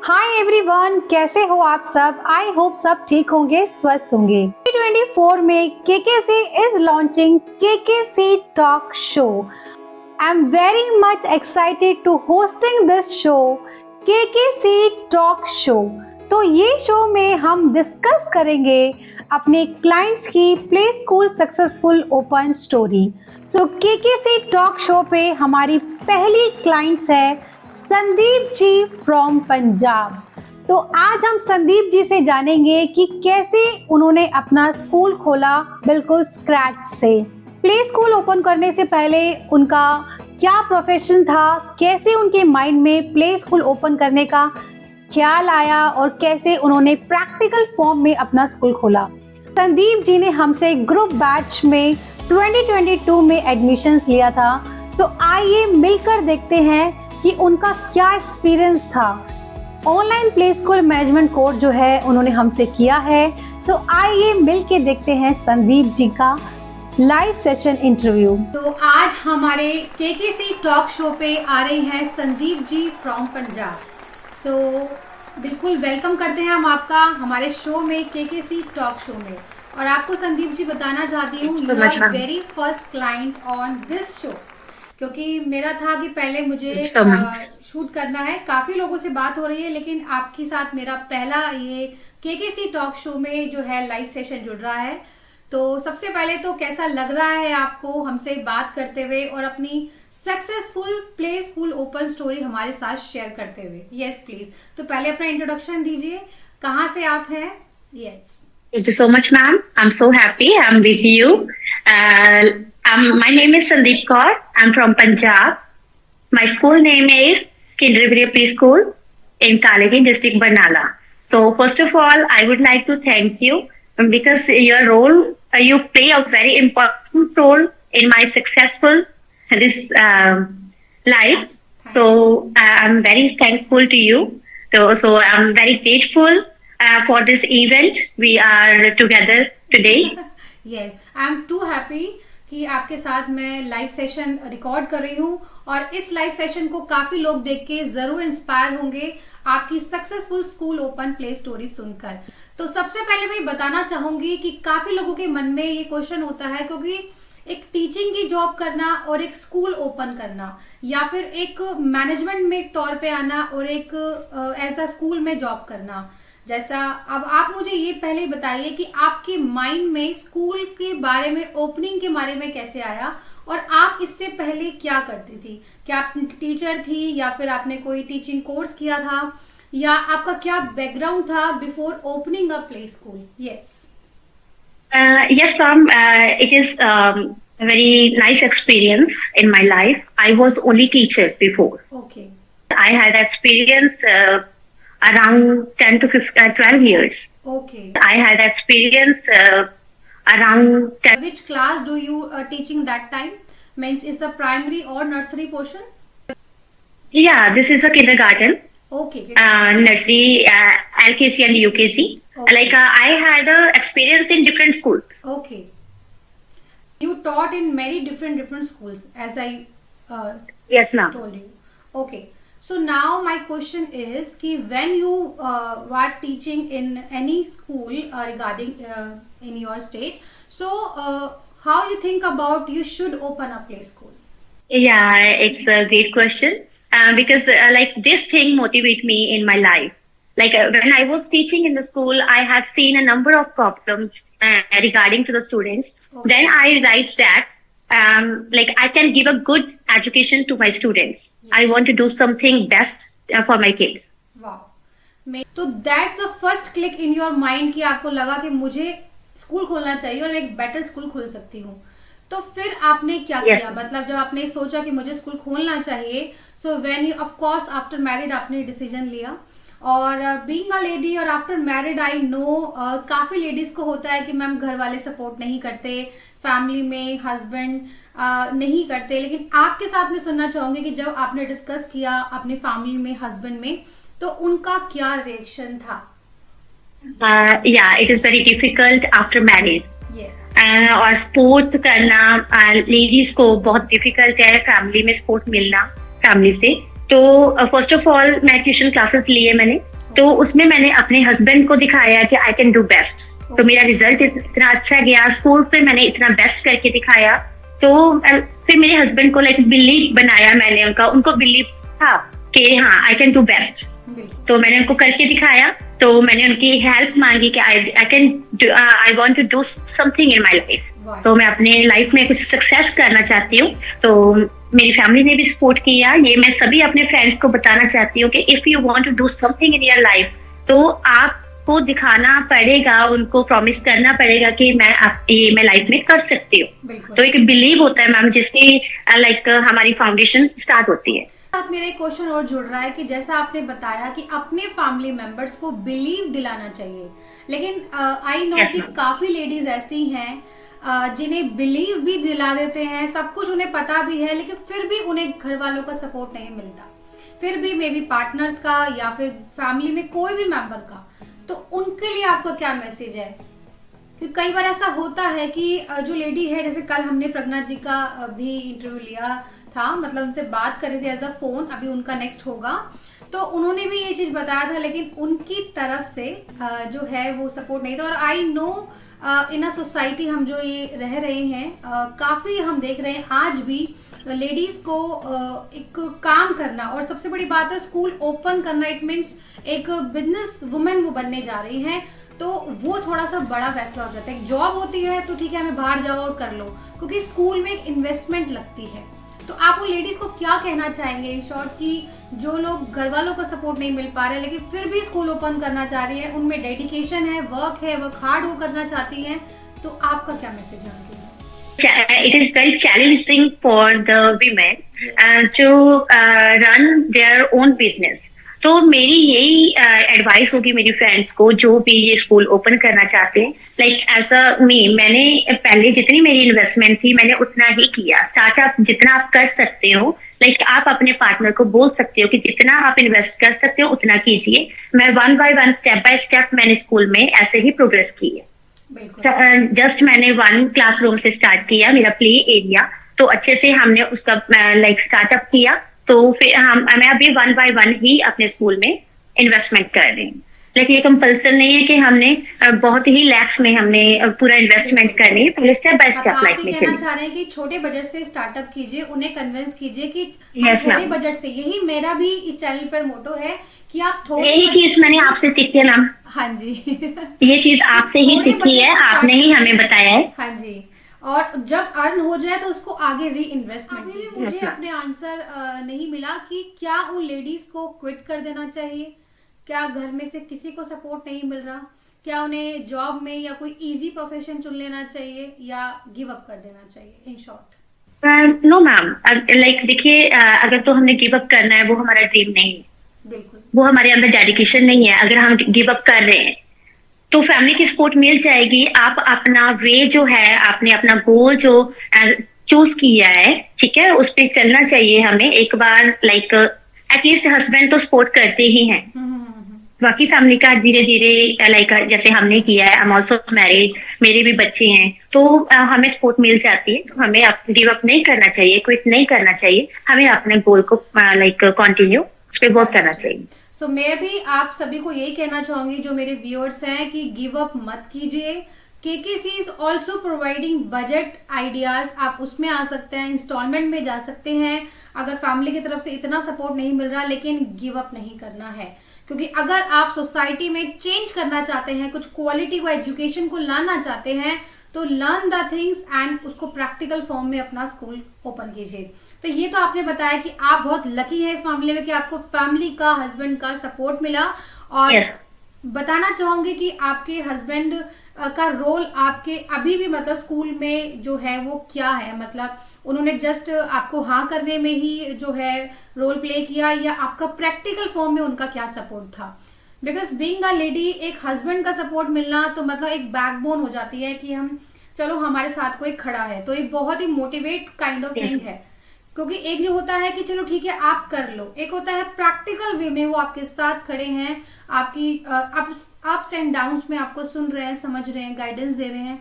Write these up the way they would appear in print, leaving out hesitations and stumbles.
Hi everyone, कैसे हो आप सब। आई होप सब ठीक होंगे, स्वस्थ होंगे। 2024 में KKC is launching KKC talk show. I am very much excited to hosting this show, KKC talk show. तो ये शो में हम डिस्कस करेंगे अपने क्लाइंट्स की play school successful open story. So KKC talk show पे हमारी पहली क्लाइंट्स है संदीप जी फ्रॉम पंजाब। तो आज हम संदीप जी से जानेंगे कि कैसे उन्होंने अपना स्कूल खोला बिल्कुल स्क्रैच से। प्ले स्कूल ओपन करने से पहले उनका क्या प्रोफेशन था, कैसे उनके माइंड में प्ले स्कूल ओपन करने का ख्याल आया और कैसे उन्होंने प्रैक्टिकल फॉर्म में अपना स्कूल खोला। संदीप जी ने हमसे ग्रुप बैच में 2022 में एडमिशन्स लिया था। तो आइए मिलकर देखते हैं कि उनका क्या एक्सपीरियंस था। Online play school management course जो है उन्होंने हमसे किया है। सो आइए मिलके देखते हैं संदीप जी का लाइव सेशन इंटरव्यू। तो आज हमारे केकेसी टॉक शो पे आ रहे हैं संदीप जी फ्रॉम पंजाब। सो बिल्कुल वेलकम करते हैं हम आपका हमारे शो में, केकेसी टॉक शो में। और आपको संदीप जी बताना चाहती हूँ, you are very first client on this show, क्योंकि मेरा था कि पहले मुझे शूट करना है। काफी लोगों से बात हो रही है, लेकिन आपके साथ मेरा पहला ये केकेसी टॉक शो में जो है लाइव सेशन जुड़ रहा है। तो सबसे पहले तो कैसा लग रहा है आपको हमसे बात करते हुए और अपनी successful play school open story हमारे साथ शेयर करते हुए? Yes please. तो पहले अपना इंट्रोडक्शन दीजिए, कहाँ से आप हैं? Yes. Thank you so much, ma'am. I'm so happy I'm with you. My name is Sandeep Kaur. I'm from Punjab. My school name is Kindred Preschool in Kalagi district, Barnala. So first of all, I would like to thank you because your role, you play a very important role in my successful this life. So I'm very thankful to you. So I'm very grateful for this event. We are together today. Yes, I'm too happy कि आपके साथ मैं live session record कर रही हूँ और इस live session को काफी लोग देख के जरूर इंस्पायर होंगे आपकी successful school open play story सुनकर। तो सबसे पहले मैं बताना चाहूंगी कि काफी लोगों के मन में ये क्वेश्चन होता है, क्योंकि एक टीचिंग की जॉब करना और एक स्कूल ओपन करना या फिर एक मैनेजमेंट में तौर पे आना और एक एज अ स्कूल में जॉब करना, जैसा अब आप मुझे ये पहले बताइए कि आपके माइंड में स्कूल के बारे में, ओपनिंग के बारे में कैसे आया और आप इससे पहले क्या करती थी? क्या आप टीचर थी या फिर आपने कोई टीचिंग कोर्स किया था या आपका क्या बैकग्राउंड था before opening a play school? Yes. Yes, ma'am. It is a very nice experience in my life. I was only teacher before. Okay. I had experience around 10 to 12 years. Okay. I had experience around 10. Which class do you teaching that time? Means it's a primary or nursery portion? Yeah, this is a kindergarten. Okay. Nursery, LKC and UKC. Okay. Like I had experience in different schools. Okay. You taught in many different schools, as I Yes, ma'am. told you. Okay. So now my question is कि when you were teaching in any school regarding in your state, so how you think about you should open a play school? Yeah, it's a great question because like this thing motivate me in my life. Like when I was teaching in the school, I had seen a number of problems regarding to the students. Okay. Then I realized that like I can give a good education to my students. Yes. I want to do something best for my kids. Wow. तो that's the first click in your mind कि आपको लगा कि मुझे school खोलना चाहिए और मैं एक बेटर स्कूल खोल सकती हूँ। तो फिर आपने क्या किया? मतलब जब आपने सोचा कि मुझे स्कूल खोलना चाहिए, so when you of course after married आपने डिसीजन लिया। और बीइंग अ लेडी और आफ्टर मैरिड आई नो काफी लेडीज को होता है कि मैम घर वाले सपोर्ट नहीं करते, फैमिली में हस्बैंड नहीं करते, लेकिन आपके साथ मैं सुनना चाहूंगी कि जब आपने डिस्कस किया अपनी फैमिली में, हस्बैंड में, तो उनका क्या रिएक्शन था? Yeah, it is very difficult after marriage. Yes. और सपोर्ट करना लेडीज को बहुत डिफिकल्ट है, फैमिली में सपोर्ट मिलना फैमिली से। तो फर्स्ट ऑफ ऑल मैं ट्यूशन क्लासेस लिए मैंने तो उसमें मैंने अपने हस्बैंड को दिखाया कि आई कैन डू बेस्ट। तो मेरा रिजल्ट इतना अच्छा गया, स्कूल पे मैंने इतना बेस्ट करके दिखाया। तो फिर मेरे हस्बैंड को लाइक बिलीव बनाया मैंने, उनको बिलीव था कि हाँ आई कैन डू बेस्ट। तो मैंने उनको करके दिखाया। तो मैंने उनकी हेल्प मांगी कि I want to do something in my life. तो मैं अपने लाइफ में कुछ सक्सेस करना चाहती हूँ। तो मेरी फैमिली ने भी सपोर्ट किया। ये मैं सभी अपने फ्रेंड्स को बताना चाहती हूँ कि if you want to do something in your life, तो आपको दिखाना पड़ेगा, उनको प्रॉमिस करना पड़ेगा कि मैं लाइफ में कर सकती हूँ। तो एक बिलीव होता है मैम, जिसकी लाइक हमारी फाउंडेशन स्टार्ट होती है। आप मेरा एक क्वेश्चन और जुड़ रहा है कि जैसा आपने बताया कि अपने फैमिली मेंबर्स को बिलीव दिलाना चाहिए, लेकिन आई नो कि काफी लेडीज ऐसी हैं जिन्हें बिलीव भी दिला देते हैं, सब कुछ उन्हें पता भी है, लेकिन फिर भी उन्हें घर वालों का सपोर्ट नहीं मिलता, फिर भी मे बी पार्टनर्स का या फिर फैमिली में कोई भी मेंबर का। तो उनके लिए आपका क्या मैसेज है? क्योंकि कई बार ऐसा होता है कि जो लेडी है, जैसे कल हमने प्रज्ञा जी का भी इंटरव्यू लिया था, मतलब उनसे बात कर रहे थे एज अ फोन, अभी उनका नेक्स्ट होगा, तो उन्होंने भी ये चीज बताया था, लेकिन उनकी तरफ से जो है वो सपोर्ट नहीं था। और I know in a society हम जो ये रह रहे हैं, काफी हम देख रहे हैं आज भी लेडीज को एक काम करना, और सबसे बड़ी बात है स्कूल ओपन करना, इट मीन्स एक बिजनेस वुमेन वो बनने जा रही हैं, तो वो थोड़ा सा बड़ा फैसला हो जाता है। जॉब होती है तो ठीक है, हमें बाहर जाओ और कर लो, क्योंकि स्कूल में एक इन्वेस्टमेंट लगती है। तो आप उन लेडीज को क्या कहना चाहेंगे इन शॉर्ट, कि जो लोग घर वालों का सपोर्ट नहीं मिल पा रहे लेकिन फिर भी स्कूल ओपन करना चाह रही है, उनमें डेडिकेशन है, वर्क हार्ड वो करना चाहती हैं, तो आपका क्या मैसेज है? It is very challenging for the women to run their own business. तो मेरी यही एडवाइस होगी मेरी फ्रेंड्स को जो भी ये स्कूल ओपन करना चाहते हैं। लाइक एज अ मैंने पहले जितनी मेरी इन्वेस्टमेंट थी मैंने उतना ही किया। स्टार्टअप जितना आप कर सकते हो, लाइक आप अपने पार्टनर को बोल सकते हो कि जितना आप इन्वेस्ट कर सकते हो उतना कीजिए। मैं 1 by 1 स्टेप बाय स्टेप मैंने स्कूल में ऐसे ही प्रोग्रेस की है। जस्ट मैंने 1 क्लासरूम से स्टार्ट किया, मेरा प्ले एरिया, तो अच्छे से हमने उसका लाइक स्टार्टअप किया। तो फिर मैं अभी 1 by 1 ही अपने स्कूल में इन्वेस्टमेंट कर रही हूँ। लेकिन ये कंपल्सन नहीं है कि हमने बहुत ही लैक्स में हमने पूरा इन्वेस्टमेंट करनी है, पहले स्टेप बाय स्टेप लाइफ में चलिए। चाह रहे हैं कि छोटे बजट से स्टार्टअप कीजिए, उन्हें कन्विंस कीजिए कि छोटे बजट से, यही मेरा भी इस चैनल पर मोटो है कि आप थोड़ी, यही चीज मैंने आपसे सीखी है मैम। हाँ जी ये चीज आपसे ही सीखी है, आपने ही हमें बताया है। हाँ जी, और जब अर्न हो जाए तो उसको आगे री इन्वेस्टमेंट कीजिए। मुझे अपने आंसर नहीं मिला कि क्या उन लेडीज को क्विट कर देना चाहिए, क्या घर में से किसी को सपोर्ट नहीं मिल रहा, क्या उन्हें जॉब में या कोई इजी प्रोफेशन चुन लेना चाहिए, या गिव अप कर देना चाहिए? In short no ma'am, like देखिए, अगर तो हमने गिव अप करना है, वो हमारा ड्रीम नहीं है, बिल्कुल वो हमारे अंदर डेडिकेशन नहीं है। अगर हम गिव अप कर रहे हैं तो फैमिली की सपोर्ट मिल जाएगी। आप अपना वे जो है, आपने अपना गोल जो चूज किया है, ठीक है, उस पर चलना चाहिए हमें। एक बार लाइक एटलीस्ट हस्बैंड तो सपोर्ट करते ही हैं, बाकी फैमिली का धीरे धीरे लाइक जैसे हमने किया है। आई एम ऑल्सो मैरिड, मेरे भी बच्चे हैं, तो हमें सपोर्ट मिल जाती है। तो हमें गिव अप नहीं करना चाहिए, क्विट नहीं करना चाहिए, हमें अपने गोल को लाइक कंटिन्यू उस पर वर्क करना चाहिए। सो मैं भी आप सभी को यही कहना चाहूंगी जो मेरे व्यूअर्स हैं कि गिव अप मत कीजिए। KKC is also providing budget ideas, आप उसमें आ सकते हैं, इंस्टॉलमेंट में जा सकते हैं अगर फैमिली की तरफ से इतना सपोर्ट नहीं मिल रहा, लेकिन गिव अप नहीं करना है। क्योंकि अगर आप सोसाइटी में चेंज करना चाहते हैं, कुछ क्वालिटी को, एजुकेशन को लाना चाहते हैं, तो लर्न द थिंग्स एंड उसको प्रैक्टिकल फॉर्म में अपना स्कूल ओपन कीजिए। तो ये तो आपने बताया कि आप बहुत लकी हैं इस मामले में कि आपको फैमिली का, हस्बैंड का सपोर्ट मिला। और yes. बताना चाहूंगी कि आपके हस्बैंड का रोल आपके अभी भी मतलब स्कूल में जो है वो क्या है, मतलब उन्होंने जस्ट आपको हाँ करने में ही जो है रोल प्ले किया, या आपका प्रैक्टिकल फॉर्म में उनका क्या सपोर्ट था? बिकॉज बीइंग अ लेडी, एक हस्बैंड का सपोर्ट मिलना तो मतलब एक बैकबोन हो जाती है कि हम, चलो हमारे साथ कोई खड़ा है, तो एक बहुत ही मोटिवेट काइंड ऑफ थिंग है। क्योंकि एक ये होता है कि चलो ठीक है आप कर लो, एक होता है प्रैक्टिकल वे में वो आपके साथ खड़े हैं, आपकी अप्स एंड डाउन्स में आपको सुन रहे हैं, समझ रहे हैं, गाइडेंस दे रहे हैं।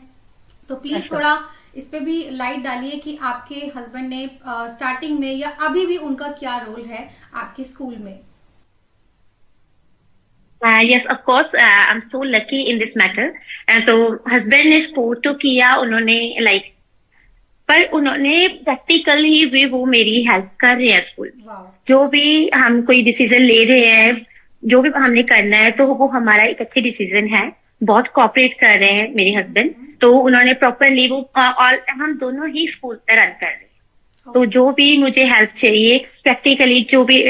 तो प्लीज थोड़ा इस पे भी लाइट डालिए कि आपके हस्बैंड ने स्टार्टिंग में या अभी भी उनका क्या रोल है आपके स्कूल में? Yes, of course. I'm so lucky in this matter. तो हस्बैंड ने सपोर्ट तो किया उन्होंने, लाइक पर उन्होंने प्रैक्टिकली भी वो मेरी हेल्प कर रहे हैं स्कूल में। वाह, जो भी हम कोई डिसीजन ले रहे हैं, जो भी हमने करना है, तो वो हमारा एक अच्छी डिसीजन है। बहुत कोऑपरेट कर रहे हैं मेरे हस्बैंड, तो उन्होंने प्रॉपरली वो और हम दोनों ही स्कूल रन कर रहे हैं। तो जो भी मुझे हेल्प चाहिए प्रैक्टिकली, जो भी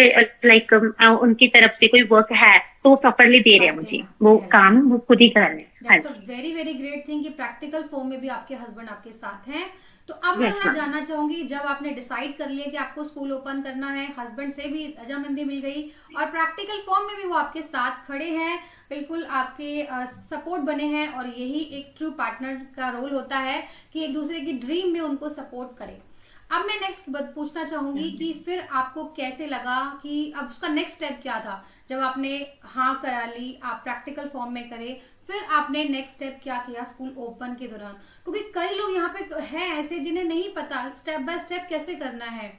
लाइक उनकी तरफ से कोई वर्क है तो वो प्रॉपरली दे रहे हैं मुझे, वो काम वो खुद ही कर रहे हैं। हाँ दैट्स जी। A very very great thing कि प्रैक्टिकल फॉर्म में भी आपके हस्बैंड आपके साथ हैं। तो अब मैं Yes, यहाँ ma'am. जानना चाहूंगी, जब आपने डिसाइड कर लिया कि आपको स्कूल ओपन करना है, हस्बैंड से भी रजामंदी मिल गई और प्रैक्टिकल फॉर्म में भी वो आपके साथ खड़े हैं, बिल्कुल आपके सपोर्ट बने हैं, और यही एक ट्रू पार्टनर का रोल होता है कि एक दूसरे की ड्रीम में उनको सपोर्ट करें। अब मैं नेक्स्ट पूछना चाहूंगी कि फिर आपको कैसे लगा कि अब उसका नेक्स्ट स्टेप क्या था, जब आपने हाँ करा ली, आप प्रैक्टिकल फॉर्म में करे, फिर आपने नेक्स्ट स्टेप क्या किया स्कूल ओपन के दौरान? क्योंकि कई लोग यहाँ पे हैं ऐसे जिन्हें नहीं पता स्टेप बाय स्टेप कैसे करना है।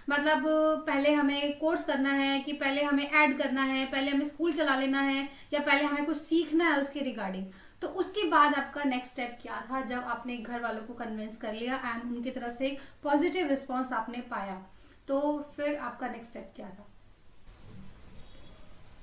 मतलब पहले हमें कोर्स करना है कि पहले हमें ऐड करना है, पहले हमें स्कूल चला लेना है, या पहले हमें कुछ सीखना है उसके रिगार्डिंग। तो उसके बाद आपका नेक्स्ट स्टेप क्या था जब आपने घर वालों को कन्विंस कर लिया एंड उनकी तरफ से एक पॉजिटिव रिस्पॉन्स आपने पाया, तो फिर आपका नेक्स्ट स्टेप क्या था?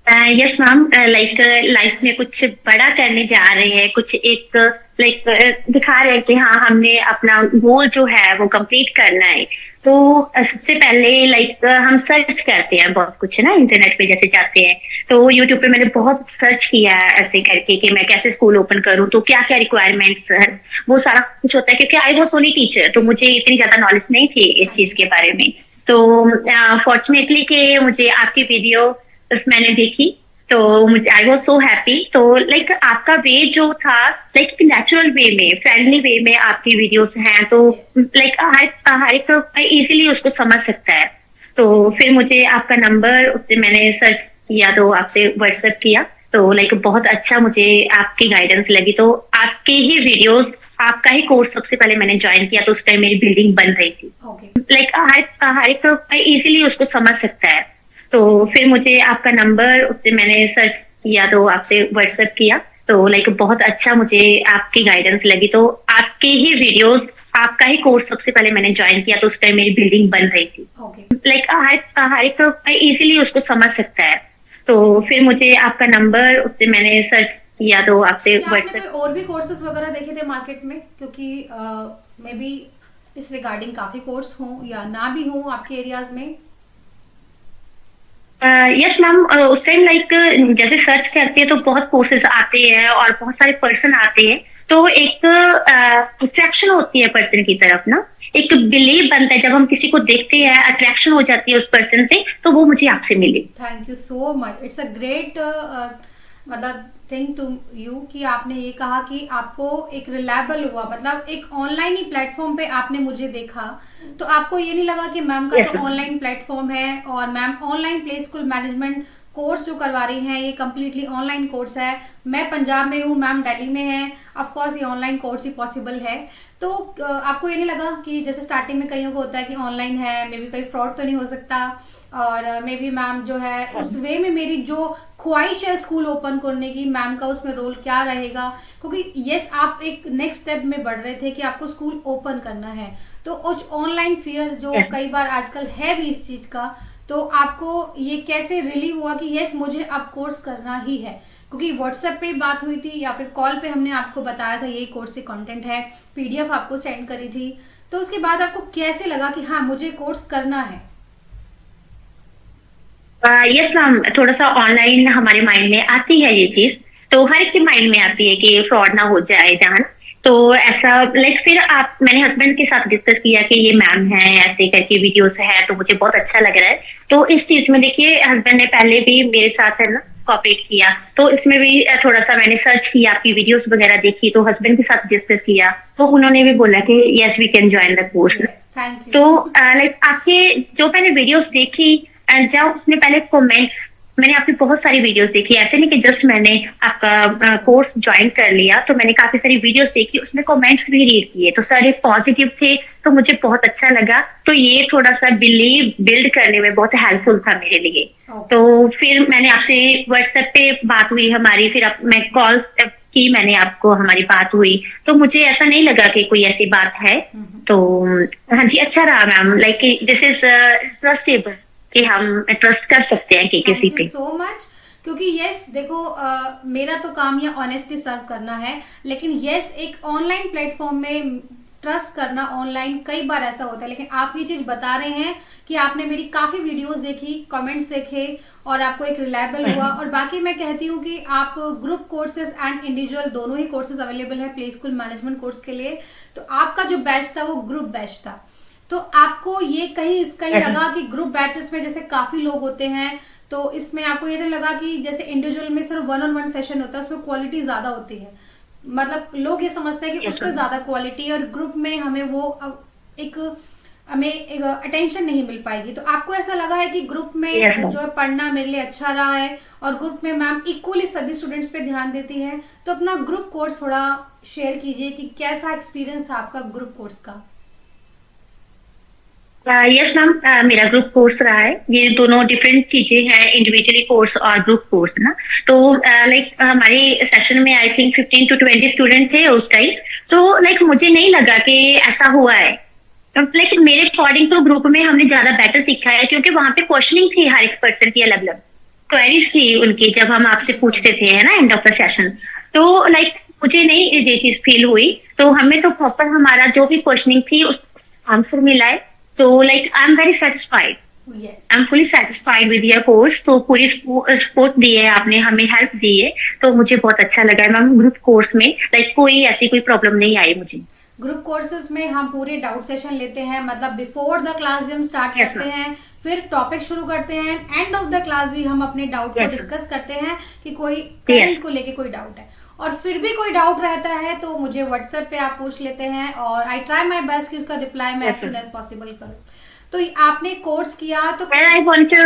यस मैम, लाइक लाइफ में कुछ बड़ा करने जा रहे हैं, कुछ एक लाइक दिखा रहे हैं कि हाँ हमने अपना गोल जो है वो कंप्लीट करना है। तो सबसे पहले लाइक हम सर्च करते हैं बहुत कुछ ना, इंटरनेट पे जैसे जाते हैं, तो यूट्यूब पे मैंने बहुत सर्च किया है ऐसे करके कि मैं कैसे स्कूल ओपन करूँ, तो क्या क्या रिक्वायरमेंट्स है, वो सारा कुछ होता है। क्योंकि आई वॉज ओनली टीचर, तो मुझे इतनी ज्यादा नॉलेज नहीं थी इस चीज के बारे में। तो फॉर्चुनेटली कि मुझे आपकी वीडियो मैंने देखी, तो मुझे आई वॉज सो हैप्पी। तो लाइक आपका वे जो था, लाइक नेचुरल वे में, फ्रेंडली वे में आपकी वीडियोस हैं, तो लाइक हर एक इजीली उसको समझ सकता है। तो फिर मुझे आपका नंबर, उससे मैंने सर्च किया, तो आपसे व्हाट्सएप किया, तो लाइक बहुत अच्छा मुझे आपकी गाइडेंस लगी। तो आपके ही वीडियोस, आपका ही कोर्स सबसे पहले मैंने ज्वाइन किया, तो उस टाइम मेरी बिल्डिंग बन रही थी। लाइक हर एक इजीली उसको समझ सकता है। तो फिर मुझे आपका नंबर, उससे मैंने सर्च किया, तो आपसे व्हाट्सएप किया, तो लाइक बहुत अच्छा मुझे आपकी गाइडेंस लगी। तो आपके ही वीडियोस, आपका ही कोर्स सबसे पहले मैंने ज्वाइन किया, तो उस टाइम मेरी बिल्डिंग बन रही थी। लाइक हर एक इजीली उसको समझ सकता है। तो फिर मुझे आपका नंबर, उससे मैंने सर्च किया, तो आपसे व्हाट्सएप। और भी कोर्सेज वगैरह देखे थे मार्केट में? क्योंकि मे बी इस रिगार्डिंग काफी कोर्स हों या ना भी हों आपके एरियाज में। यस मैम, उस टाइम लाइक जैसे सर्च करते हैं तो बहुत कोर्सेज आते हैं और बहुत सारे पर्सन आते हैं, तो एक अट्रैक्शन होती है पर्सन की तरफ ना, एक बिलीव बनता है। जब हम किसी को देखते हैं, अट्रैक्शन हो जाती है उस पर्सन से, तो वो मुझे आपसे मिली। Thank you so much, it's a great मतलब थिंग टू यू कि आपने ये कहा कि आपको एक रिलायबल हुआ, मतलब एक ऑनलाइन ही प्लेटफॉर्म पे आपने मुझे देखा, तो आपको ये नहीं लगा कि मैम का तो ऑनलाइन प्लेटफॉर्म है और ma'am online play school management course जो करवा रही हैं ये कम्प्लीटली ऑनलाइन कोर्स है, मैं पंजाब में हूँ, मैम दिल्ली में है, ऑफ कोर्स ये ऑनलाइन कोर्स ही पॉसिबल है। तो आपको ये नहीं लगा कि जैसे स्टार्टिंग में कईयों को होता है कि ऑनलाइन है, मे बी कोई फ्रॉड तो नहीं हो सकता, और मे बी मैम जो है उस वे में मेरी जो ख्वाहिश है स्कूल ओपन करने की, मैम का उसमें रोल क्या रहेगा? क्योंकि यस आप एक नेक्स्ट स्टेप में बढ़ रहे थे कि आपको स्कूल ओपन करना है, तो उस ऑनलाइन फियर जो कई बार आजकल है भी इस चीज का, तो आपको ये कैसे रिलीव हुआ कि यस मुझे अब कोर्स करना ही है? क्योंकि व्हाट्सएप पे बात हुई थी या फिर कॉल पे हमने आपको बताया था ये कोर्स से कंटेंट है, पीडीएफ आपको सेंड करी थी, तो उसके बाद आपको कैसे लगा कि हाँ मुझे कोर्स करना है? यस मैम, थोड़ा सा ऑनलाइन हमारे माइंड में आती है ये चीज, तो हर एक के माइंड में आती है कि फ्रॉड ना हो जाए जान। तो ऐसा लाइक फिर मैंने हस्बैंड के साथ डिस्कस किया कि ये मैम है ऐसे करके वीडियोस है, तो मुझे बहुत अच्छा लग रहा है। तो इस चीज में देखिए हस्बैंड ने पहले भी मेरे साथ है ना कोऑपरेट किया, तो इसमें भी थोड़ा सा मैंने सर्च किया, आपकी वीडियोस वगैरह देखी, तो हस्बैंड के साथ डिस्कस किया, तो उन्होंने भी बोला कि yes we can join the course. तो लाइक आपके जो मैंने वीडियोस देखी, जब उसमें पहले कमेंट्स मैंने आपकी बहुत सारी वीडियोस देखी, ऐसे नहीं कि जस्ट मैंने आपका कोर्स ज्वाइन कर लिया, तो मैंने काफी सारी वीडियोस देखी, उसमें कमेंट्स भी रीड किए, तो सारे पॉजिटिव थे, तो मुझे बहुत अच्छा लगा। तो ये थोड़ा सा बिलीव बिल्ड करने में बहुत हेल्पफुल था मेरे लिए। तो फिर मैंने आपसे व्हाट्सएप पे बात हुई हमारी, फिर मैं कॉल की, मैंने आपको, हमारी बात हुई, तो मुझे ऐसा नहीं लगा कि कोई ऐसी बात है। तो हाँ जी, अच्छा रहा ma'am, like this is trustable, कि हम ट्रस्ट कर सकते हैं केकेसी पे। सो मच, क्योंकि यस देखो मेरा तो काम ये ऑनेस्टी सर्व करना है, लेकिन यस एक ऑनलाइन प्लेटफॉर्म में ट्रस्ट करना ऑनलाइन कई बार ऐसा होता है, लेकिन आप ये चीज बता रहे हैं कि आपने मेरी काफी वीडियोस देखी, कमेंट्स देखे और आपको एक रिलायबल हुआ। और बाकी मैं कहती हूँ कि आप ग्रुप कोर्सेज एंड इंडिविजुअल दोनों ही कोर्सेज अवेलेबल है प्ले स्कूल मैनेजमेंट कोर्स के लिए। तो आपका जो बैच था वो ग्रुप बैच था, तो आपको ये कहीं लगा कि ग्रुप बैचेस में जैसे काफी लोग होते हैं, तो इसमें आपको ये नहीं लगा कि जैसे इंडिविजुअल में सिर्फ 1-on-1 सेशन होता है, उसमें क्वालिटी ज्यादा होती है, मतलब लोग ये समझते हैं कि उसमें ज्यादा क्वालिटी, और ग्रुप में हमें एक अटेंशन नहीं मिल पाएगी। तो आपको ऐसा लगा है कि ग्रुप में जो है पढ़ना मेरे लिए अच्छा रहा है, और ग्रुप में मैम इक्वली सभी स्टूडेंट्स पे ध्यान देती है। तो अपना ग्रुप कोर्स थोड़ा शेयर कीजिए कि कैसा एक्सपीरियंस था आपका ग्रुप कोर्स का। यस मैम, मेरा ग्रुप कोर्स रहा है। ये दोनों डिफरेंट चीजें हैं, इंडिविजुअली कोर्स और ग्रुप कोर्स ना। तो लाइक हमारे सेशन में आई थिंक 15 to 20 स्टूडेंट थे उस टाइम। तो लाइक मुझे नहीं लगा कि ऐसा हुआ है, लाइक मेरे अकॉर्डिंग तो ग्रुप में हमने ज्यादा बेटर सीखा है, क्योंकि वहां पे क्वेश्चनिंग थी हर एक पर्सन की, अलग अलग क्वेरीज थी उनकी, जब हम आपसे पूछते थे है ना एंड ऑफ द सेशन। तो लाइक मुझे नहीं ये चीज फील हुई, तो हमें तो प्रॉपर हमारा जो भी क्वेश्चनिंग थी उस आंसर मिला है। तो like I am very satisfied, I am fully satisfied with your course. तो पूरी सपोर्ट दी है आपने, हमें हेल्प दी है, तो मुझे बहुत अच्छा लगा है मैम। ग्रुप कोर्स में लाइक कोई ऐसी कोई प्रॉब्लम नहीं आई मुझे। ग्रुप कोर्सेज में हम पूरे डाउट सेशन लेते हैं, मतलब बिफोर द क्लास भी हम स्टार्ट करते हैं, फिर टॉपिक शुरू करते हैं, एंड ऑफ द क्लास भी हम अपने डाउट को डिस्कस करते हैं कि कोई करंट को लेके कोई डाउट है, और फिर भी कोई डाउट रहता है तो मुझे व्हाट्सएप पे आप पूछ लेते हैं, और आई ट्राई माई बेस्ट कि उसका रिप्लाई मैं एज सून एज पॉसिबल करूं। तो आपने कोर्स किया तो I want to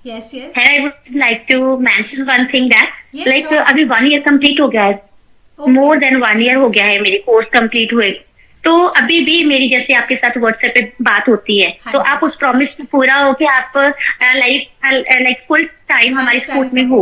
yes I would like to mention one thing that like अभी 1 ईयर कंप्लीट हो गया है, मोर देन 1 ईयर हो गया है मेरी कोर्स कंप्लीट हुए। तो अभी भी मेरी जैसे आपके साथ व्हाट्सएप पे बात होती है, तो आप उस प्रॉमिस पूरा हो कि आप लाइक फुल टाइम हमारे स्कूल में हो।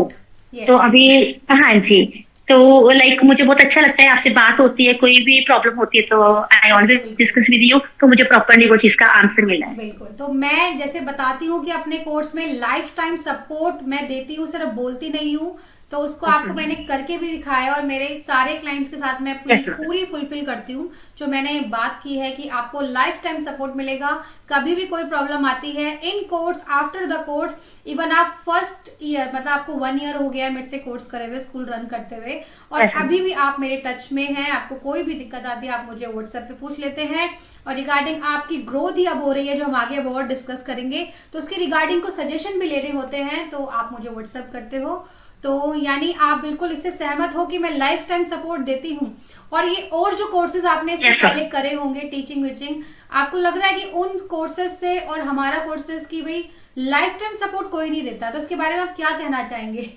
तो अभी हाँ जी, तो लाइक मुझे बहुत अच्छा लगता है, आपसे बात होती है, कोई भी प्रॉब्लम होती है तो I always discuss with you, तो मुझे प्रॉपरली वो चीज का आंसर मिला है। बिल्कुल, तो मैं जैसे बताती हूँ कि अपने कोर्स में लाइफ टाइम सपोर्ट मैं देती हूँ, सिर्फ बोलती नहीं हूँ, तो उसको आपको मैंने करके भी दिखाया, और मेरे सारे क्लाइंट्स के साथ मैं पूरी फुलफिल करती हूँ जो मैंने बात की है कि आपको लाइफ टाइम सपोर्ट मिलेगा। कभी भी कोई प्रॉब्लम आती है in course, after the course, even आप फर्स्ट ईयर, मतलब आपको 1 ईयर हो गया मेरे से कोर्स करे हुए, स्कूल रन करते हुए, और अभी भी आप मेरे टच में हैं, आपको कोई भी दिक्कत आती है आप मुझे व्हाट्सएप पे पूछ लेते हैं। और रिगार्डिंग आपकी ग्रोथ ही अब हो रही है, जो हम आगे अब और डिस्कस करेंगे, तो उसके रिगार्डिंग को सजेशन भी लेने होते हैं, तो आप मुझे व्हाट्सएप करते हो। तो यानी आप बिल्कुल इससे सहमत हो कि मैं लाइफ टाइम सपोर्ट देती हूँ। और ये और जो कोर्सेज आपने इससे पहले करे होंगे, टीचिंग विचिंग, आपको लग रहा है कि उन कोर्सेज से और हमारा कोर्सेज की भाई लाइफ टाइम सपोर्ट कोई नहीं देता, तो इसके बारे में आप क्या कहना चाहेंगे?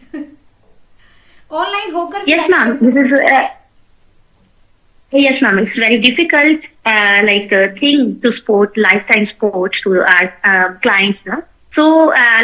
ऑनलाइन होकर yes ma'am, this is yes ma'am, it's very difficult thing to support lifetime support to our clients na. So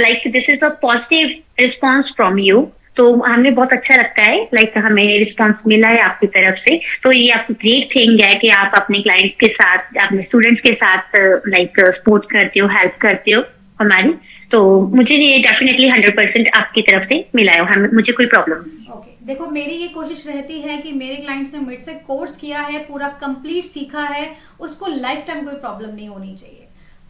like this is a positive response from you, तो हमें बहुत अच्छा लगता है, लाइक हमें रिस्पांस मिला है आपकी तरफ से, तो ये आपकी ग्रेट थिंग है कि आप अपने क्लाइंट्स के साथ, अपने स्टूडेंट्स के साथ लाइक सपोर्ट करते हो, हेल्प करते हो हमारी। तो मुझे ये डेफिनेटली 100% आपकी तरफ से मिला है, हमें मुझे कोई प्रॉब्लम नहीं। ओके, देखो मेरी ये कोशिश रहती है कि मेरे क्लाइंट्स ने मेरे से कोर्स किया है, पूरा कंप्लीट सीखा है, उसको लाइफ टाइम कोई प्रॉब्लम नहीं होनी चाहिए,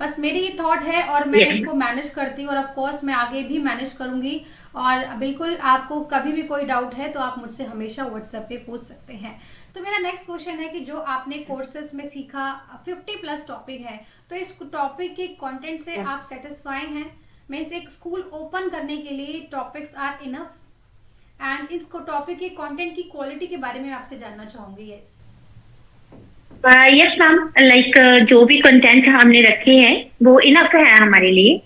बस मेरी ये थॉट है, और मैं इसको मैनेज करती हूँ, और ऑफ कोर्स मैं आगे भी मैनेज करूंगी। और बिल्कुल आपको कभी भी कोई डाउट है तो आप मुझसे हमेशा व्हाट्सएप पे पूछ सकते हैं। तो मेरा नेक्स्ट क्वेश्चन है कि जो आपने कोर्सेज में सीखा, 50+ टॉपिक है, तो इस टॉपिक के कंटेंट से आप सेटिस्फाई हैं? मैं इसे एक स्कूल ओपन करने के लिए टॉपिक्स आर इनफ, एंड इस टॉपिक के कंटेंट की क्वालिटी के बारे में आपसे जानना चाहूंगी। यस मैम, लाइक जो भी कंटेंट हमने रखे हैं वो इनफ है हमारे लिए,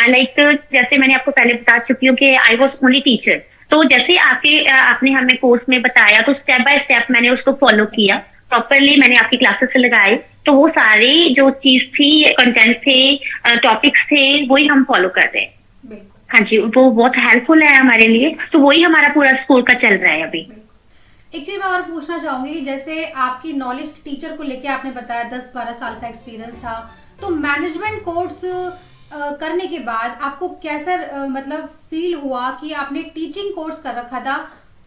लाइक जैसे मैंने आपको पहले बता चुकी हूँ कि आई वॉज ओनली टीचर, तो जैसे आपने हमें कोर्स में बताया तो स्टेप बाय स्टेप मैंने उसको फॉलो किया प्रॉपरली, मैंने आपकी क्लासेस लगाए, तो वो सारी जो चीज थी, कंटेंट थे, टॉपिक्स थे, वही हम फॉलो कर रहे हैं। हाँ जी, वो बहुत हेल्पफुल है हमारे लिए, तो वही हमारा पूरा स्कूल का चल रहा है अभी। एक चीज मैं और पूछना चाहूंगी, जैसे आपकी नॉलेज टीचर को लेके आपने बताया 10-12 साल का एक्सपीरियंस था, तो मैनेजमेंट कोर्स करने के बाद आपको कैसा मतलब फील हुआ कि आपने टीचिंग कोर्स कर रखा था,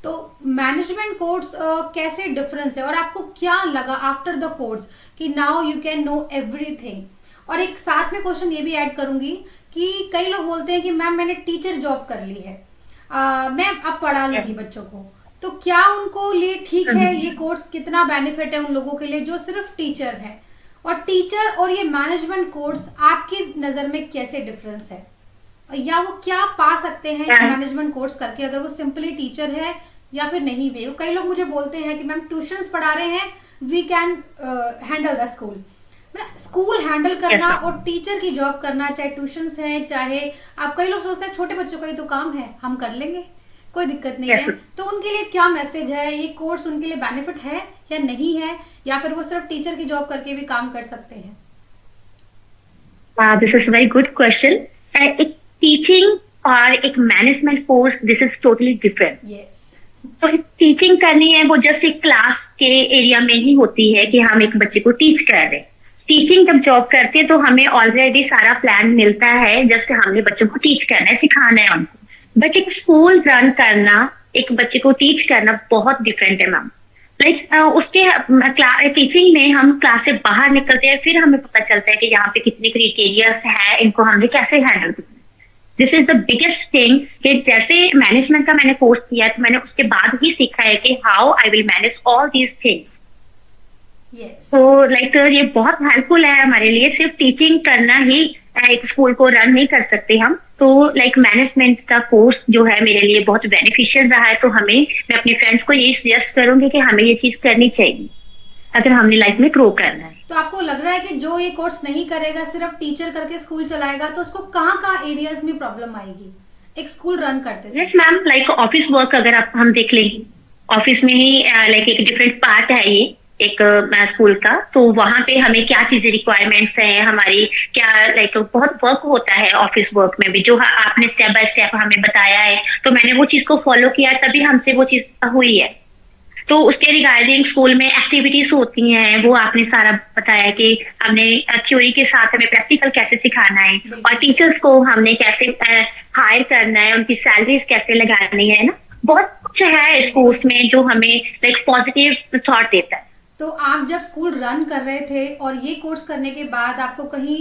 तो मैनेजमेंट कोर्स कैसे डिफरेंस है और आपको क्या लगा आफ्टर द कोर्स कि now you can know everything. और एक साथ में क्वेश्चन ये भी ऐड करूंगी कि कई लोग बोलते हैं कि मैम मैंने टीचर जॉब कर ली है, मैं अब पढ़ा लूंगी बच्चों को, तो क्या उनको लिए ठीक है ये कोर्स, कितना बेनिफिट है उन लोगों के लिए जो सिर्फ टीचर है, और टीचर और ये मैनेजमेंट कोर्स आपकी नजर में कैसे डिफरेंस है, या वो क्या पा सकते हैं मैनेजमेंट कोर्स करके अगर वो सिंपली टीचर है या फिर नहीं भी। कई लोग मुझे बोलते हैं कि मैम ट्यूशंस पढ़ा रहे हैं, we can handle the school. School handle करना और टीचर की जॉब करना, चाहे ट्यूशंस है चाहे आप, कई लोग सोचते हैं छोटे बच्चों का ही तो काम है, हम कर लेंगे, कोई दिक्कत नहीं है, तो उनके लिए क्या मैसेज है, ये कोर्स उनके लिए बेनिफिट है या नहीं है, या फिर वो सिर्फ टीचर की जॉब करके भी काम कर सकते हैं? This is very good question. एक टीचिंग और एक management course, this is totally different. Yes, तो टीचिंग करनी है वो जस्ट एक क्लास के एरिया में ही होती है कि हम एक बच्चे को टीच कर रहे हैं। टीचिंग जब जॉब करते हैं तो हमें ऑलरेडी सारा प्लान मिलता है, जस्ट हमने बच्चों को टीच करना है, सिखाना है उनको। बट एक स्कूल रन करना, एक बच्चे को टीच करना बहुत डिफरेंट है मैम। लाइक उसके टीचिंग में हम क्लास से बाहर निकलते हैं, फिर हमें पता चलता है कि यहाँ पे कितने क्राइटेरियाज है, इनको हमने कैसे हैंडल करना है। This is the biggest thing कि जैसे मैनेजमेंट का मैंने कोर्स किया तो मैंने उसके बाद ही सीखा है कि how I will manage all these things. तो लाइक ये बहुत हेल्पफुल है हमारे लिए। सिर्फ टीचिंग करना ही एक स्कूल को रन नहीं कर सकते हम, तो लाइक मैनेजमेंट का कोर्स जो है मेरे लिए बहुत बेनिफिशियल रहा है। तो मैं अपने फ्रेंड्स को यही सजेस्ट करूंगी कि हमें ये चीज करनी चाहिए अगर हमने लाइफ में ग्रो करना है। तो आपको लग रहा है कि जो ये कोर्स नहीं करेगा, सिर्फ टीचर करके स्कूल चलाएगा, तो उसको कहाँ एरियाज में प्रॉब्लम आएगी एक स्कूल रन करते? Yes ma'am, like office work अगर हम देख लेंगे, ऑफिस में ही लाइक एक डिफरेंट पार्ट है ये एक स्कूल का, तो वहां पे हमें क्या चीजें रिक्वायरमेंट्स हैं हमारी, क्या लाइक बहुत वर्क होता है ऑफिस वर्क में भी, जो आपने स्टेप बाय स्टेप हमें बताया है, तो मैंने वो चीज को फॉलो किया तभी हमसे वो चीज हुई है। तो उसके रिगार्डिंग स्कूल में एक्टिविटीज होती हैं, वो आपने सारा बताया कि हमने थ्योरी के साथ हमें प्रैक्टिकल कैसे सिखाना है, और टीचर्स को हमने कैसे हायर करना है, उनकी सैलरीज कैसे लगानी है ना, बहुत कुछ है इस कोर्स में जो हमें लाइक पॉजिटिव थॉट देता है। तो आप जब स्कूल रन कर रहे थे और ये कोर्स करने के बाद आपको कहीं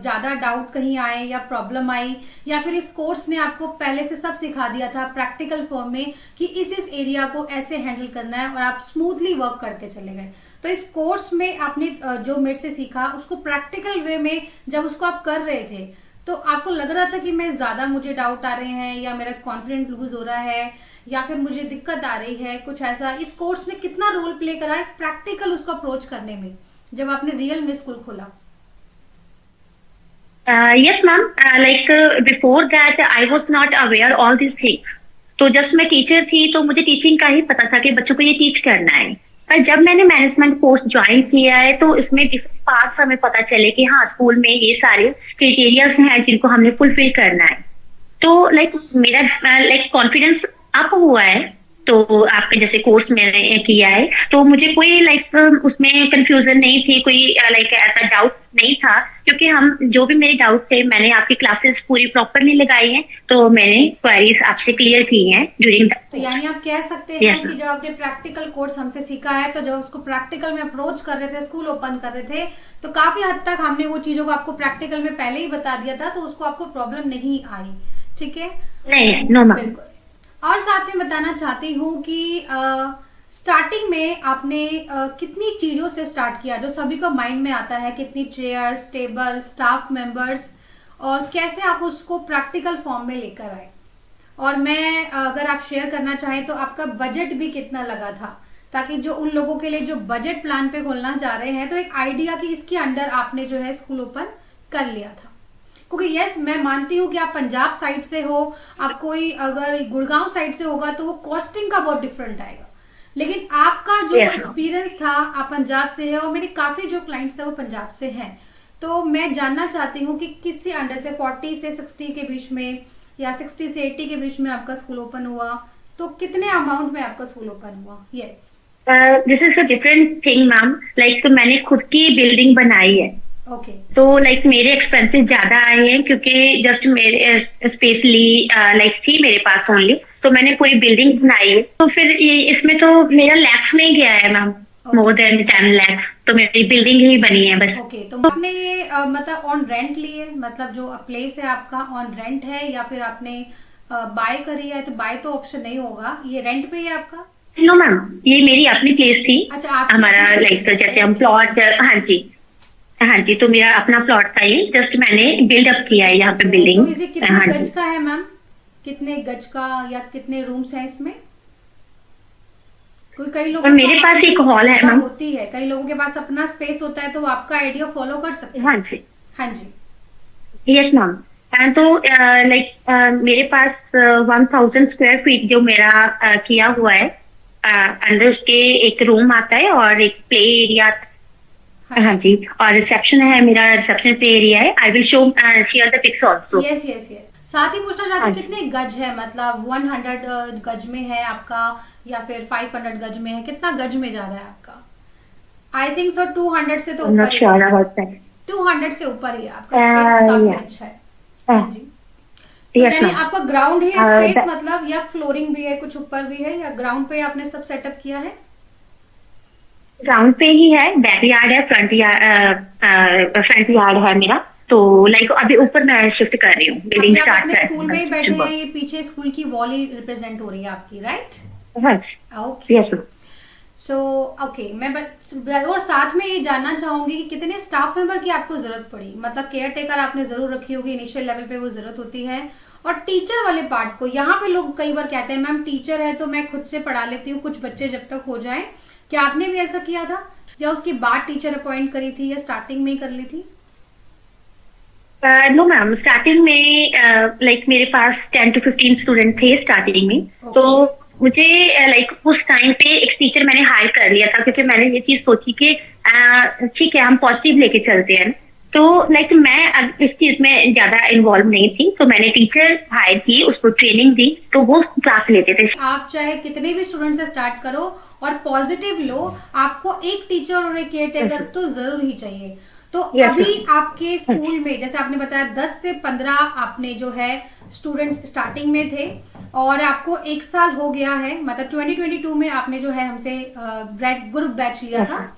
ज्यादा डाउट कहीं आए या प्रॉब्लम आई, या फिर इस कोर्स ने आपको पहले से सब सिखा दिया था प्रैक्टिकल फॉर्म में कि इस एरिया को ऐसे हैंडल करना है और आप स्मूथली वर्क करते चले गए? तो इस कोर्स में आपने जो मेरे से सीखा उसको प्रैक्टिकल वे में जब उसको आप कर रहे थे, तो आपको लग रहा था कि मैं ज्यादा मुझे डाउट आ रहे हैं, या मेरा कॉन्फिडेंस लूज हो रहा है, या फिर मुझे दिक्कत आ रही है, कुछ ऐसा? इस कोर्स ने कितना रोल प्ले करा है प्रैक्टिकल उसको अप्रोच करने में जब आपने रियल में स्कूल खोला? Yes ma'am, like before that I was not aware all this things. तो जस्ट मैं टीचर थी तो मुझे टीचिंग का ही पता था कि बच्चों को ये टीच करना है। पर जब मैंने मैनेजमेंट कोर्स ज्वाइन किया है तो इसमें डिफरेंट पार्ट्स हमें पता चले कि हाँ स्कूल में ये सारे क्राइटेरियाज हैं जिनको हमने फुलफिल करना है। तो लाइक मेरा लाइक कॉन्फिडेंस अप हुआ है। तो आपका जैसे कोर्स मैंने किया है तो मुझे कोई लाइक उसमें कंफ्यूजन नहीं थी, कोई लाइक ऐसा डाउट नहीं था, क्योंकि हम जो भी मेरे डाउट थे मैंने आपकी क्लासेस पूरी प्रॉपरली लगाई हैं, तो मैंने क्वेरीज आपसे क्लियर की हैं ड्यूरिंग द कोर्स। तो यानी आप कह सकते हैं कि जब आपने प्रैक्टिकल कोर्स हमसे सीखा है, तो जब उसको प्रैक्टिकल में अप्रोच कर रहे थे, स्कूल ओपन कर रहे थे, तो काफी हद तक हमने वो चीजों को आपको प्रैक्टिकल में पहले ही बता दिया था, तो उसको आपको प्रॉब्लम नहीं आई। ठीक है, नहीं, नो मैम। बिल्कुल। और साथ में बताना चाहती हूँ कि स्टार्टिंग में आपने कितनी चीजों से स्टार्ट किया जो सभी को माइंड में आता है, कितनी चेयर्स, टेबल, स्टाफ मेंबर्स, और कैसे आप उसको प्रैक्टिकल फॉर्म में लेकर आए? और मैं अगर आप शेयर करना चाहें तो आपका बजट भी कितना लगा था, ताकि जो उन लोगों के लिए जो बजट प्लान पे खोलना चाह रहे हैं तो एक आइडिया कि इसके अंडर आपने जो है स्कूल ओपन कर लिया था। क्योंकि यस मैं मानती हूँ कि आप पंजाब साइड से हो, आप कोई अगर गुड़गांव साइड से होगा तो वो कॉस्टिंग का बहुत डिफरेंट आएगा, लेकिन आपका जो Yes, ma'am. एक्सपीरियंस था आप पंजाब से है और मेरे काफी जो क्लाइंट्स है वो पंजाब से हैं, तो मैं जानना चाहती हूँ कि किसी अंडर से 40 से 60 के बीच में या 60 से 80 के बीच में आपका स्कूल ओपन हुआ, तो कितने अमाउंट में आपका स्कूल ओपन हुआ? Yes this is a different thing ma'am, like मैंने खुद की बिल्डिंग बनाई है, ओके तो लाइक मेरे एक्सपेंसेस ज्यादा आए हैं क्योंकि जस्ट मेरे स्पेशली लाइक थी मेरे पास ओनली, तो मैंने पूरी बिल्डिंग बनाई है, तो फिर ये इसमें तो मेरा लैक्स में ही गया है मैम, मोर देन 10 लैक्स, तो मेरी बिल्डिंग ही बनी है बस। ओके तो आपने ये मतलब ऑन रेंट लिए, मतलब जो प्लेस है आपका ऑन रेंट है या फिर आपने बाय करी है? तो बाय तो ऑप्शन नहीं होगा, ये रेंट पे है आपका? नो मैम, ये मेरी अपनी प्लेस थी। अच्छा आपकी हमारा अपनी लाइक place है। जैसे हम प्लॉट, हाँ जी हाँ जी, तो मेरा अपना प्लॉट था ये, जस्ट मैंने बिल्डअप किया है यहाँ पे बिल्डिंग। तो इसे कितने हाँ गज जी, का है मैम? कितने गज का या कितने रूम्स हैं इसमें? कोई कई लोगों और मेरे पास एक हॉल है मैम। होती है, कई लोगों के पास अपना स्पेस होता है तो वो आपका आइडिया फॉलो कर सकते हैं। हाँ जी, हाँ जी यस मैम। एंड तो लाइक मेरे पास 1000 स्क्वायर फीट जो मेरा किया हुआ है, अंदर उसके एक रूम आता है और एक प्ले एरिया। हाँ जी, और रिसेप्शन है, मेरा रिसेप्शन प्ले एरिया है। I will show share the pics also. Yes yes yes. साथ ही पूछना चाहती हूँ हाँ जी। कितने गज है, मतलब 100 गज में है आपका या फिर 500 गज में है? कितना गज में जा रहा है आपका? आई थिंक सो 200 से तो I'm not ऊपर ही sure है। about that. 200 से ऊपर ही है आपका स्पेस, काफी Yeah. अच्छा है। हाँ, हाँ जी। तो yes, यानी ma'am. आपका ग्राउंड है स्पेस that- मतलब, या फ्लोरिंग भी है कुछ ऊपर भी है, या ग्राउंड पे आपने सब सेटअप किया है? ग्राउंड पे ही है, बैक यार्ड है, फ्रंट यार्ड है मेरा, तो लाइक अभी ऊपर मैं शिफ्ट कर रही हूँ, बिल्डिंग अभी आप स्टार्ट अपने कर स्कूल में ही बैठे हैं, ये पीछे स्कूल की वॉल ही रिप्रेजेंट हो रही है आपकी, right? Okay yes ma'am. So okay मैं और साथ में ये जानना चाहूंगी कि कितने स्टाफ मेंबर की आपको जरूरत पड़ी, मतलब केयर टेकर आपने जरूर रखी होगी, इनिशियल लेवल पे वो जरूरत होती है, और टीचर वाले पार्ट को, यहाँ पे लोग कई बार कहते हैं मैम टीचर है तो मैं खुद से पढ़ा लेती हूँ कुछ बच्चे जब तक हो जाए, क्या आपने भी ऐसा किया था या उसके बाद टीचर अपॉइंट करी थी या स्टार्टिंग में ही कर ली थी? नो मैम, स्टार्टिंग में लाइक मेरे पास 10 to 15 स्टूडेंट थे स्टार्टिंग में, तो मुझे लाइक उस टाइम पे एक टीचर मैंने हायर कर लिया था, क्योंकि मैंने ये चीज सोची कि ठीक है हम पॉजिटिव लेके चलते हैं, तो लाइक मैं इस चीज में ज्यादा इन्वॉल्व नहीं थी, तो मैंने टीचर हायर की, उसको ट्रेनिंग दी, तो वो क्लास लेते थे। आप चाहे कितने भी स्टूडेंट से स्टार्ट करो और पॉजिटिव लो, आपको एक टीचर और एक केयर टेकर Yes, तो जरूर ही चाहिए। तो Yes, अभी ma'am. आपके स्कूल में जैसे आपने बताया 10 से 15 आपने जो है स्टूडेंट स्टार्टिंग में थे और आपको एक साल हो गया है, मतलब 2022 में आपने जो है हमसे ग्रुप बैच लिया Yes, था, ma'am.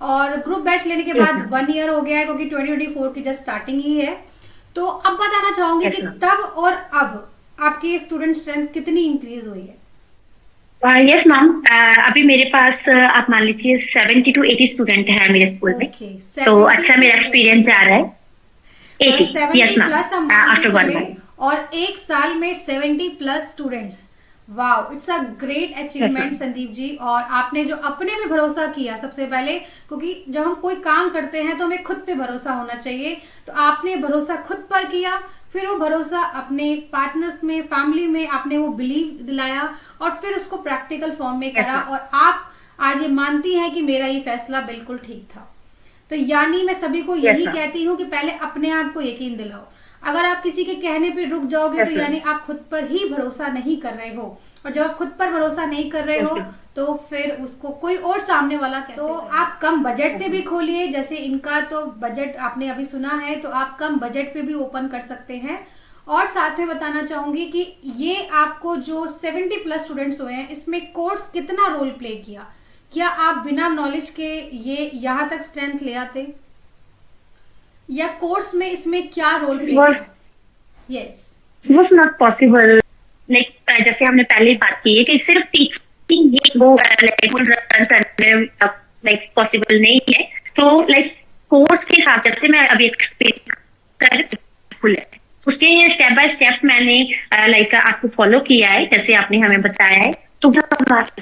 और ग्रुप बैच लेने के Yes, बाद ma'am. 1 ईयर हो गया है, क्योंकि 2024 की जस्ट स्टार्टिंग ही है। तो अब बताना चाहूंगी Yes, कि ma'am. तब और अब आपकी स्टूडेंट स्ट्रेंथ कितनी इंक्रीज हुई है? यस मैम, अभी मेरे पास आप मान लीजिए 70 to 80 स्टूडेंट हैं मेरे स्कूल में, Okay, तो 70 अच्छा मेरा एक्सपीरियंस जा रहा है। 80, 70 यस मैम, प्लस हम आफ्टर मानते 1 चले, मंथ। और एक साल में 70 प्लस students, wow, it's a great achievement ma'am. Sandeep ji. और आपने जो अपने पे भरोसा किया सबसे पहले, क्योंकि जब हम कोई काम करते हैं तो हमें खुद पे भरोसा होना चाहिए, तो आपने भरोसा खुद पर किया, फिर वो भरोसा अपने पार्टनर्स में, फैमिली में आपने वो बिलीव दिलाया, और फिर उसको प्रैक्टिकल फॉर्म में Yes, करा, ma'am. और आप आज ये मानती हैं कि मेरा ये फैसला बिल्कुल ठीक था। तो यानी मैं सभी को यही ma'am. कहती हूँ कि पहले अपने आप को यकीन दिलाओ। अगर आप किसी के कहने पे रुक जाओगे Yes, तो ma'am. यानी आप खुद पर ही भरोसा नहीं कर रहे हो, और जब आप खुद पर भरोसा नहीं कर रहे Yes, हो ma'am. तो फिर उसको कोई और सामने वाला कैसे तो करेगा? आप कम बजट Yes, से भी खोलिए, जैसे इनका तो बजट आपने अभी सुना है, तो आप कम बजट पे भी ओपन कर सकते हैं। और साथ में बताना चाहूंगी कि ये आपको जो 70 प्लस स्टूडेंट्स हुए हैं, इसमें कोर्स कितना रोल प्ले किया? क्या आप बिना नॉलेज के ये यहाँ तक स्ट्रेंथ ले आते, या कोर्स में इसमें क्या रोल प्ले was किया? Yes was not possible, like जैसे हमने पहले ही बात की है कि सिर्फ टीचिंग ही वो रन करने लाइक पॉसिबल नहीं है, तो लाइक कोर्स के साथ जैसे मैं अभी एक्सप्लेन कर फुल है, उसके स्टेप बाय स्टेप मैंने लाइक आपको फॉलो किया है, जैसे आपने हमें बताया है, तो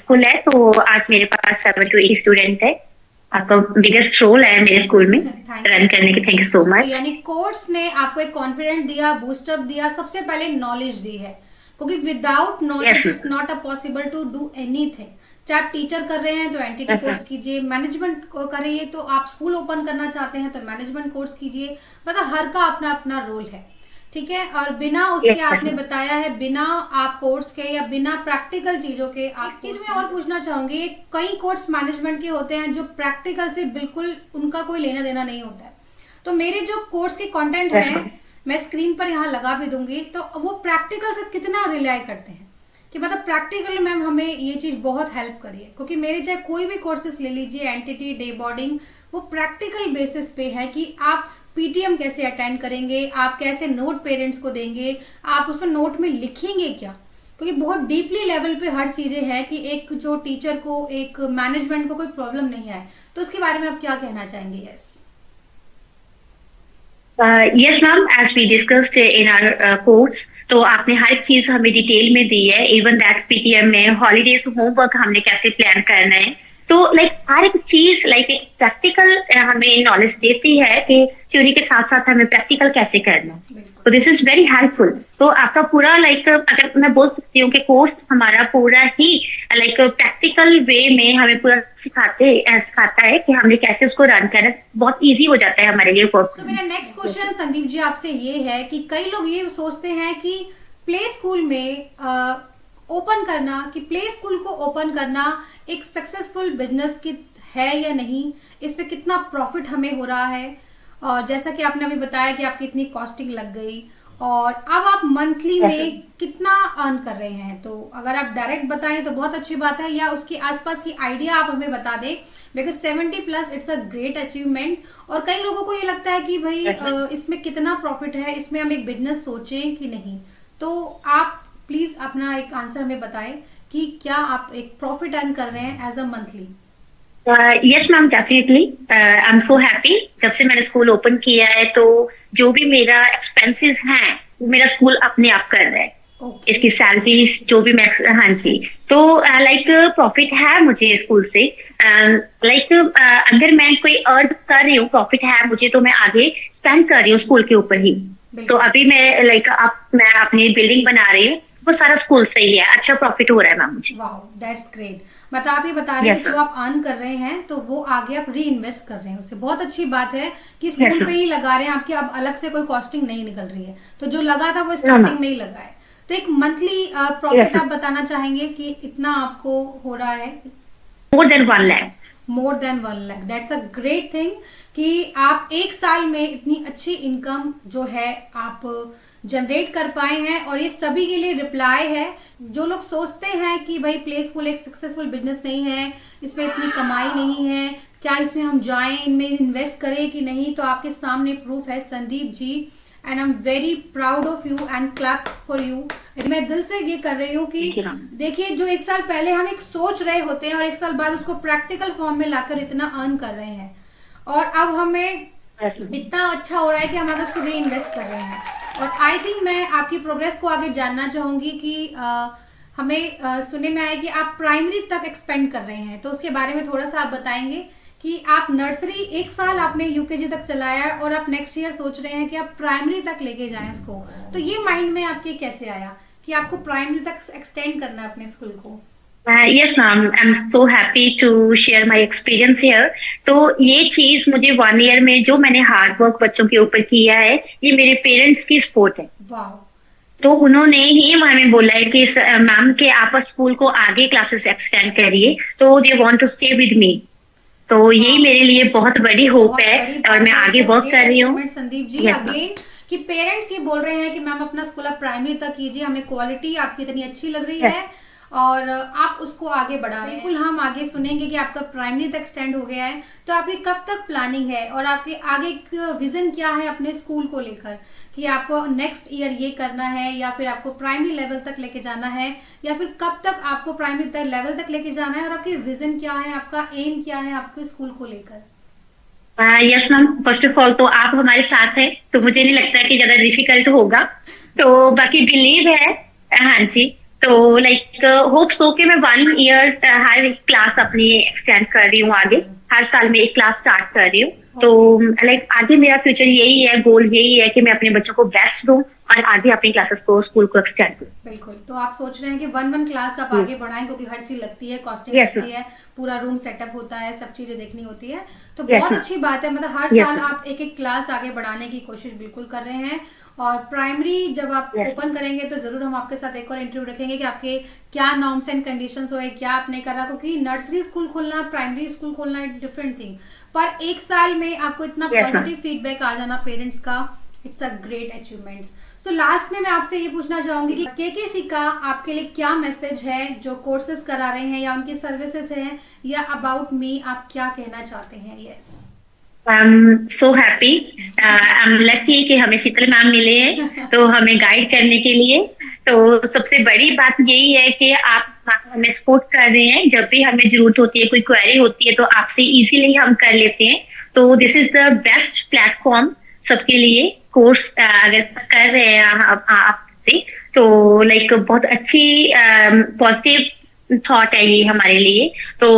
फुल है। तो आज मेरे पास 7 to 8 स्टूडेंट है, आपका बिगेस्ट रोल है मेरे स्कूल में Thank you. रन करने के। Thank you so much. यानी कोर्स ने आपको एक कॉन्फिडेंस दिया, बूस्टअप दिया, सबसे पहले नॉलेज दी है, क्योंकि without knowledge Yes, it's not a possible to do anything. चाहे आप टीचर कर रहे हैं तो एनटीटी Yes, कोर्स ma'am. कीजिए, मैनेजमेंट कर रही है तो आप स्कूल ओपन करना चाहते हैं तो मैनेजमेंट कोर्स कीजिए, मतलब हर का अपना अपना रोल है, ठीक है। और बिना उसके Yes, आपने ma'am. बताया है, बिना आप कोर्स के या बिना प्रैक्टिकल चीजों के। एक चीज मैं और पूछना चाहूंगी, कई कोर्स मैनेजमेंट के होते हैं जो प्रैक्टिकल से बिल्कुल उनका कोई लेना देना नहीं होता है, तो मेरे जो कोर्स के कंटेंट Yes, है ma'am. मैं स्क्रीन पर यहाँ लगा भी दूंगी, तो वो प्रैक्टिकल से कितना रिलाई करते हैं कि मतलब प्रैक्टिकल मैम हमें ये चीज बहुत हेल्प करी है, क्योंकि मेरे चाहे कोई भी कोर्सेज ले लीजिए, एंटिटी, डे बोर्डिंग, वो प्रैक्टिकल बेसिस पे है कि आप पीटीएम कैसे अटेंड करेंगे, आप कैसे नोट पेरेंट्स को देंगे, आप उसमें नोट में लिखेंगे क्या, क्योंकि बहुत डीपली लेवल पे हर चीजें हैं कि एक जो टीचर को, एक मैनेजमेंट को कोई प्रॉब्लम नहीं आए। तो उसके बारे में आप क्या कहना चाहेंगे? Yes yes ma'am, as we discussed in our course, तो आपने हर एक चीज हमें डिटेल में दी है। इवन दैट पीटीएम में हॉलीडेज होमवर्क हमने कैसे प्लान करना है, तो लाइक हर एक चीज लाइक एक प्रैक्टिकल हमें नॉलेज देती है कि थ्योरी के साथ साथ हमें प्रैक्टिकल कैसे करना है। तो दिस इज वेरी हेल्पफुल। तो आपका पूरा लाइक अगर मैं बोल सकती हूँ कि कोर्स हमारा पूरा ही लाइक प्रैक्टिकल वे में हमें पूरा सिखाता है कि हमने कैसे उसको रन करना, बहुत इजी हो जाता है हमारे लिए वर्क। तो मेरा नेक्स्ट क्वेश्चन संदीप जी आपसे ये है कि कई लोग ये सोचते हैं कि प्ले स्कूल में ओपन करना, कि प्ले स्कूल को ओपन करना एक सक्सेसफुल बिजनेस की है या नहीं, इसमें कितना प्रॉफिट हमें हो रहा है, और जैसा कि आपने अभी बताया कि आपकी इतनी कॉस्टिंग लग गई, और अब आप मंथली में कितना अर्न कर रहे हैं। तो अगर आप डायरेक्ट बताएं तो बहुत अच्छी बात है, या उसके आसपास की आइडिया आप हमें बता दें, because 70+ it's a great achievement. और कई लोगों को ये लगता है कि भाई इसमें कितना प्रॉफिट है, इसमें हम एक बिजनेस सोचें कि नहीं। तो आप प्लीज अपना एक आंसर हमें बताएं कि क्या आप एक प्रॉफिट अर्न कर रहे हैं as a monthly. Yes ma'am, definitely I am so happy. जब से मैंने स्कूल ओपन किया है तो जो भी मेरा एक्सपेंसेस हैं वो मेरा स्कूल अपने आप कर रहा है। इसकी सैलरी जो भी मैं, हाँ जी, तो लाइक प्रॉफिट है मुझे स्कूल से। लाइक अगर मैं कोई अर्न कर रही हूँ, प्रॉफिट है मुझे, तो मैं आगे स्पेंड कर रही हूँ स्कूल के ऊपर ही। तो अभी मैं लाइक मैं अपनी बिल्डिंग बना रही हूँ, वो सारा स्कूल से ही है, अच्छा प्रॉफिट हो रहा है मैम मुझे। Wow, that's great. मतलब आप ये बता रहे हैं Yes, जो आप अर्न कर रहे हैं तो वो आगे आप री इन्वेस्ट कर रहे हैं, उससे बहुत अच्छी बात है कि स्कूल Yes, पे ही लगा रहे हैं, आपकी अब अलग से कोई कॉस्टिंग नहीं निकल रही है। तो जो लगा था वो स्टार्टिंग में ही लगा है। तो एक मंथली प्रॉफिट Yes, आप बताना चाहेंगे कि इतना आपको हो रहा है? More than 1 lakh. More than 1 lakh, that's a great thing कि आप एक साल में इतनी अच्छी इनकम जो है आप जनरेट कर पाए हैं। और ये सभी के लिए रिप्लाई है जो लोग सोचते हैं कि भाई प्ले स्कूल एक सक्सेसफुल बिजनेस नहीं है, इसमें इतनी कमाई नहीं है, क्या इसमें हम जाएं, इनमें इन्वेस्ट करें कि नहीं। तो आपके सामने प्रूफ है Sandeep ji, and I am very proud of you and clap for you. मैं दिल से ये कर रही हूँ कि देखिए, जो एक साल पहले हम एक सोच रहे होते हैं और एक साल बाद उसको प्रैक्टिकल फॉर्म में लाकर इतना अर्न कर रहे हैं, और अब हमें इतना अच्छा हो रहा है कि हम आगे उसको री इन्वेस्ट कर रहे हैं। और आई थिंक मैं आपकी प्रोग्रेस को आगे जानना चाहूंगी कि हमें सुनने में आया कि आप प्राइमरी तक एक्सपेंड कर रहे हैं, तो उसके बारे में थोड़ा सा आप बताएंगे कि आप नर्सरी एक साल आपने यूकेजी तक चलाया है और आप नेक्स्ट ईयर सोच रहे हैं कि आप प्राइमरी तक लेके जाएं इसको। तो ये माइंड में आपके कैसे आया कि आपको प्राइमरी तक एक्सटेंड करना है अपने स्कूल को? Yes ma'am, I am so happy to share my experience here. तो ये चीज मुझे 1 ईयर में जो मैंने हार्ड वर्क बच्चों के ऊपर किया है, ये मेरे पेरेंट्स की सपोर्ट है। वाह। तो उन्होंने ही हमें बोला है कि मैम के आप स्कूल को आगे क्लासेस एक्सटेंड करिए, तो they want to stay with me. तो यही मेरे लिए बहुत बड़ी होप है और मैं आगे वर्क कर रही हूँ। संदीप जी, अगेन कि पेरेंट्स ये बोल रहे हैं कि मैम अपना स्कूल आप प्राइमरी तक कीजिए, हमें क्वालिटी आपकी इतनी अच्छी लग रही है और आप उसको आगे बढ़ा रहे हैं। बिल्कुल हम आगे सुनेंगे कि आपका प्राइमरी तक एक्सटेंड हो गया है, तो आपकी कब तक प्लानिंग है और आपके आगे विजन क्या है अपने स्कूल को लेकर, कि आपको नेक्स्ट ईयर ये करना है या फिर आपको प्राइमरी लेवल तक लेके जाना है, या फिर कब तक आपको प्राइमरी लेवल तक लेके जाना है, और आपकी विजन क्या है, आपका एम क्या है आपके स्कूल को लेकर? Yes ma'am, first of all तो आप हमारे साथ हैं, तो मुझे नहीं लगता कि ज्यादा डिफिकल्ट होगा। तो बाकी बिलीव है, हाँ जी, तो लाइक होप सो कि मैं 1 ईयर हर क्लास अपनी एक्सटेंड कर रही हूँ आगे, हर साल में एक क्लास स्टार्ट कर रही हूँ। तो लाइक आगे मेरा फ्यूचर यही है, गोल यही है कि मैं अपने बच्चों को बेस्ट दूं और आगे अपनी क्लासेस को, स्कूल को एक्सटेंड करूं। बिल्कुल, तो आप सोच रहे हैं कि 1 क्लास आप आगे बढ़ाएं, क्योंकि हर चीज लगती है, कॉस्टिंग Yes, लगती है, पूरा रूम सेटअप होता है, सब चीजें देखनी होती है। तो Yes, बहुत ma'am. अच्छी बात है, मतलब हर Yes, साल ma'am. आप एक एक क्लास आगे बढ़ाने की कोशिश बिल्कुल कर रहे हैं। और प्राइमरी जब आप Yes, ओपन करेंगे तो जरूर हम आपके साथ एक और इंटरव्यू रखेंगे कि आपके क्या नॉर्म्स एंड कंडीशंस हुए, क्या आपने करा, क्योंकि नर्सरी स्कूल खोलना, प्राइमरी स्कूल खोलना इट डिफरेंट थिंग। पर एक साल में आपको इतना Yes, ma'am. पॉजिटिव फीडबैक आ जाना पेरेंट्स का, it's a great achievement. So last में मैं आपसे ये पूछना चाहूंगी कि केकेसी का आपके लिए क्या मैसेज है, जो कोर्सेज करा रहे हैं या उनकी सर्विसेज हैं, या अबाउट मी आप क्या कहना चाहते हैं? Yes, I am so happy, I am lucky कि हमें शीतल मैम मिले हैं तो हमें गाइड करने के लिए। तो सबसे बड़ी बात यही है कि आप हमें सपोर्ट कर रहे हैं, जब भी हमें जरूरत होती है, कोई क्वेरी होती है तो आपसे इजीली हम कर लेते हैं। तो this is the best platform सबके लिए। कोर्स अगर कर रहे हैं आपसे तो लाइक बहुत अच्छी पॉजिटिव थॉट है ये हमारे लिए। तो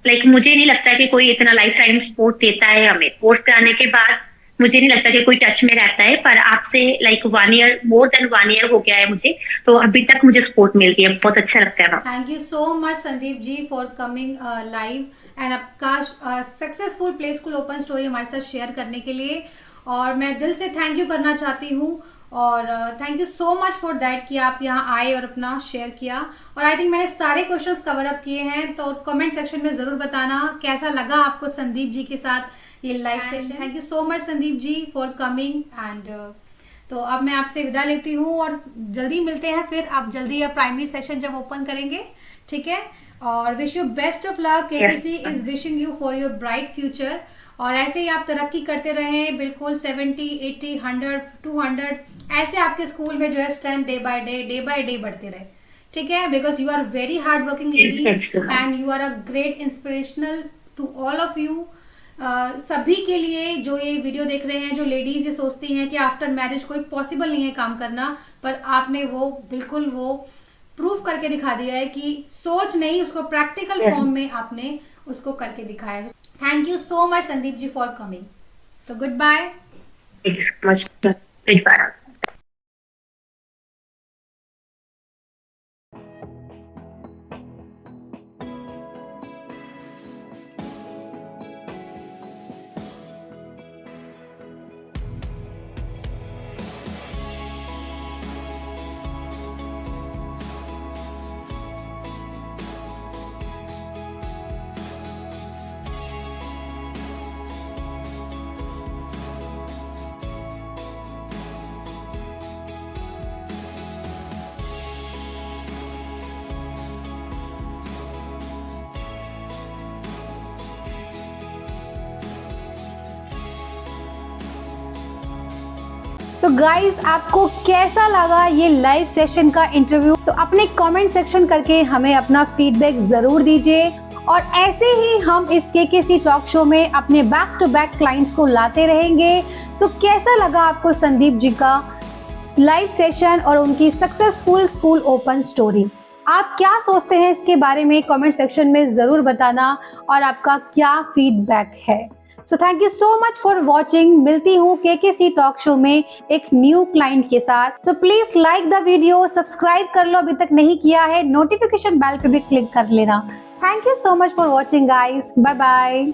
लाइक मुझे नहीं लगता कि कोई इतना लाइफ टाइम सपोर्ट देता है हमें। कोर्स कराने के बाद मुझे नहीं लगता कि कोई टच में रहता है, पर आपसे like 1 year, more than 1 year हो गया है मुझे, तो अभी तक मुझे सपोर्ट मिल रही है, बहुत अच्छा लगता है। Thank you so much Sandeep ji for coming live and आपका successful play school open story हमारे साथ शेयर करने के लिए। और मैं दिल से थैंक यू करना चाहती हूँ, और thank you so much for that कि आप यहाँ आए और अपना शेयर किया। और आई थिंक मैंने सारे क्वेश्चंस कवर अप किए हैं, तो कमेंट सेक्शन में जरूर बताना कैसा लगा आपको संदीप जी के साथ ये live session. Thank you so much Sandeep ji for coming and तो अब मैं आपसे विदा लेती हूँ और जल्दी मिलते हैं फिर। आप जल्दी प्राइमरी सेशन जब ओपन करेंगे, ठीक है? और wish you best of luck. KKC is wishing you for your bright future, और ऐसे ही आप तरक्की करते रहें, बिल्कुल 70, 80, 100, 200 ऐसे आपके स्कूल में जो है स्ट्रेंथ डे बाय डे बढ़ते रहे, ठीक है? Because you are very hard working lady and you are a great inspirational to all of you. सभी के लिए जो ये वीडियो देख रहे हैं, जो लेडीज ये सोचती हैं कि आफ्टर मैरिज कोई पॉसिबल नहीं है काम करना, पर आपने वो बिल्कुल वो प्रूफ करके दिखा दिया है कि सोच नहीं, उसको प्रैक्टिकल फॉर्म में आपने उसको करके दिखाया है। Thank you so much Sandeep ji for coming. तो goodbye. Thank you so much, goodbye. तो गाइस, आपको कैसा लगा ये लाइव सेशन का इंटरव्यू? तो अपने कमेंट सेक्शन करके हमें अपना फीडबैक जरूर दीजिए। और ऐसे ही हम इस केकेसी टॉक शो में अपने बैक टू बैक क्लाइंट्स को लाते रहेंगे। सो कैसा लगा आपको संदीप जी का लाइव सेशन और उनकी सक्सेसफुल स्कूल ओपन स्टोरी? आप क्या सोचते हैं इसके बारे में कमेंट सेक्शन में जरूर बताना, और आपका क्या फीडबैक है। So thank you so much for watching. मिलती हूँ केकेसी टॉक शो में एक न्यू क्लाइंट के साथ। तो please like the video, subscribe कर लो अभी तक नहीं किया है, नोटिफिकेशन बेल पे भी क्लिक कर लेना। Thank you so much for watching guys, bye bye.